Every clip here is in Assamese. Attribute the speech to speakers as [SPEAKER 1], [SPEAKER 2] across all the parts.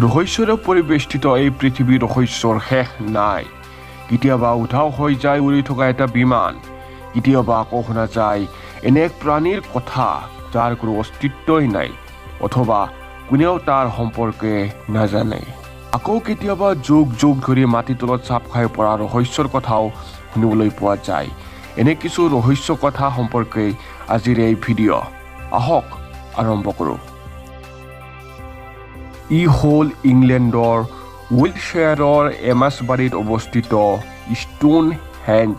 [SPEAKER 1] ৰহস্যৰে পৰিবেষ্টিত এই পৃথিৱীৰ ৰহস্যৰ শেষ নাই। কেতিয়াবা উধাও হৈ যায় উৰি থকা এটা বিমান, কেতিয়াবা আকৌ শুনা যায় এনে এক প্ৰাণীৰ কথা যাৰ কোনো অস্তিত্বই নাই অথবা কোনেও তাৰ সম্পৰ্কে নাজানে। আকৌ কেতিয়াবা যুগ যুগ ধৰি মাটিৰ তলত চাপ খাই পৰা ৰহস্যৰ কথাও শুনিবলৈ পোৱা যায়। এনে কিছু ৰহস্য কথা সম্পৰ্কে আজিৰ এই ভিডিঅ'। আহক আৰম্ভ কৰোঁ। ই হ'ল ইংলেণ্ডৰ উইলশ্বায়াৰৰ এমাছবাৰীত অৱস্থিত ষ্টোন হেঞ্জ,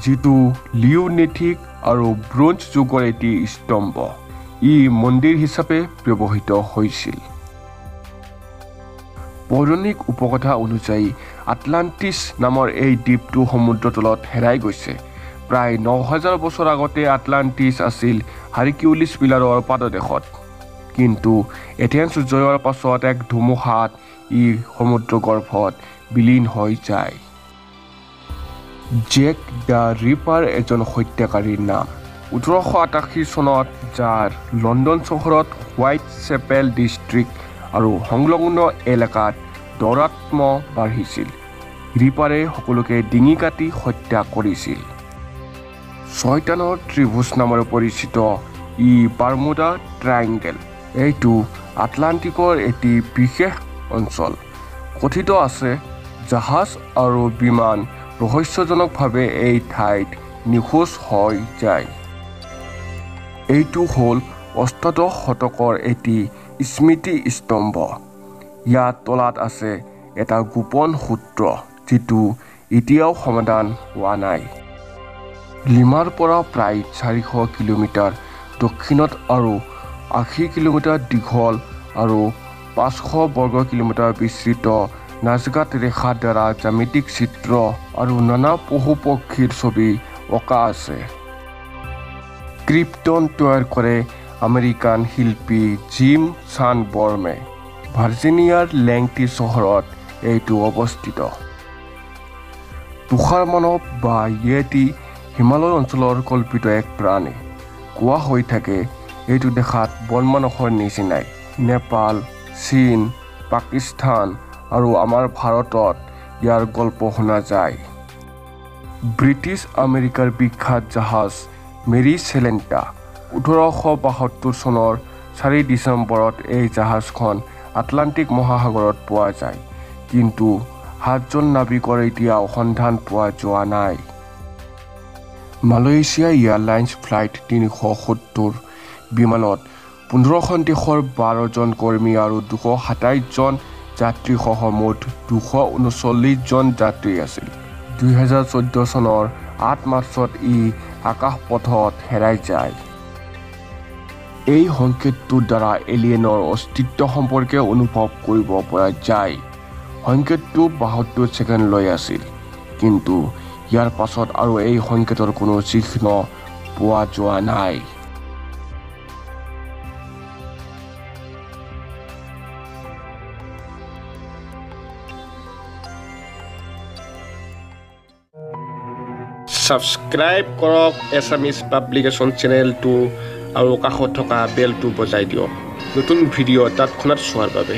[SPEAKER 1] যিটো লিওনেথিক আৰু ব্ৰোঞ্জ যুগৰ এটি স্তম্ভ। ই মন্দিৰ হিচাপে ব্যৱহৃত হৈছিল। পৌৰাণিক উপকথা অনুযায়ী আটলাণ্টিছ নামৰ এই দ্বীপটো সমুদ্ৰৰ তলত হেৰাই গৈছে। প্ৰায় ৯,০০০ বছৰ আগতে আটলাণ্টিছ আছিল হাৰকিউলিছ পিলাৰৰ পাদদেশত, কিন্তু এথেন্স জয়ৰ পাছত এক ধুমুহাত ই সমুদ্ৰগৰ্ভত বিলীন হৈ যায়। জেক দ্য ৰিপাৰ এজন হত্যাকাৰীৰ নাম। ১৮৮৮ চনত যাৰ লণ্ডন চহৰত হোৱাইট চেপেল ডিষ্ট্ৰিক্ট আৰু সংলগ্ন এলেকাত দৌৰাত্ম্য বাঢ়িছিল। ৰিপাৰে সকলোকে ডিঙি কাটি হত্যা কৰিছিল। ছয়তানৰ ত্ৰিভুজ নামেৰে পৰিচিত ই বাৰ্মুডা ট্ৰায়েংগল। এইটো আটলাণ্টিকৰ এটি বিশেষ অঞ্চল। কথিত আছে জাহাজ আৰু বিমান ৰহস্যজনকভাৱে এই ঠাইত নিখোজ হৈ যায়। এইটো হ'ল অষ্টাদশ শতকৰ এটি স্মৃতি স্তম্ভ। ইয়াৰ তলাত আছে এটা গোপন সূত্ৰ যিটো এতিয়াও সমাধান হোৱা নাই। লিমাৰ পৰা প্ৰায় ৪০০ কিলোমিটাৰ দক্ষিণত আৰু ৮০ কিলোমিটাৰ দীঘল আৰু ৫০০ বৰ্গ কিলোমিটাৰ বিস্তৃত নাজগাট ৰেখাৰ দ্বাৰা জ্যামিতিক চিত্ৰ আৰু নানা পশু পক্ষীৰ ছবি অঁকা আছে। ক্ৰিপ্টন তৈয়াৰ কৰে আমেৰিকান শিল্পী জিম চানবৰ্মে। ভাৰ্জিনিয়াৰ লেংটি চহৰত এইটো অৱস্থিত। তুষাৰ মানৱ বা য়েটি হিমালয় অঞ্চলৰ কল্পিত এক প্ৰাণী। কোৱা হৈ থাকে এইটো দেখাত বনমানুহৰ নিচিনাই। নেপাল, চীন, পাকিস্তান আৰু আমাৰ ভাৰতত ইয়াৰ গল্প শুনা যায়। ব্ৰিটিছ আমেৰিকাৰ বিখ্যাত জাহাজ মেৰী চেলেণ্টা। ১৮৭২ চনৰ ৪ ডিচেম্বৰত এই জাহাজখন আটলাণ্টিক মহাসাগৰত পোৱা যায়, কিন্তু ৭জন নাবিকৰ এতিয়াও সন্ধান পোৱা যোৱা নাই। মালয়েছিয়া এয়াৰলাইন্স ফ্লাইট ৩৭০ বিমানত ১৫খন দেশৰ ১২জন কৰ্মী আৰু ২২৭ জন যাত্ৰীসহ মুঠ ২৩৯ জন যাত্ৰী আছিল। ২০১৪ চনৰ ৮ মাৰ্চত ই আকাশপথত হেৰাই যায়। এই সংকেতটোৰ দ্বাৰা এলিয়েনৰ অস্তিত্ব সম্পৰ্কে অনুভৱ কৰিব পৰা যায়। সংকেতটো ৭২ ছেকেণ্ডলৈ আছিল, কিন্তু ইয়াৰ পাছত আৰু এই সংকেতৰ কোনো চিহ্ন পোৱা যোৱা নাই। ছাবস্ক্ৰাইব কৰক এছামিজ পাব্লিকেশ্যন চেনেলটো আৰু কাষত থকা বেলটো বজাই দিয়ক নতুন ভিডিঅ' তৎক্ষণাত চোৱাৰ বাবে।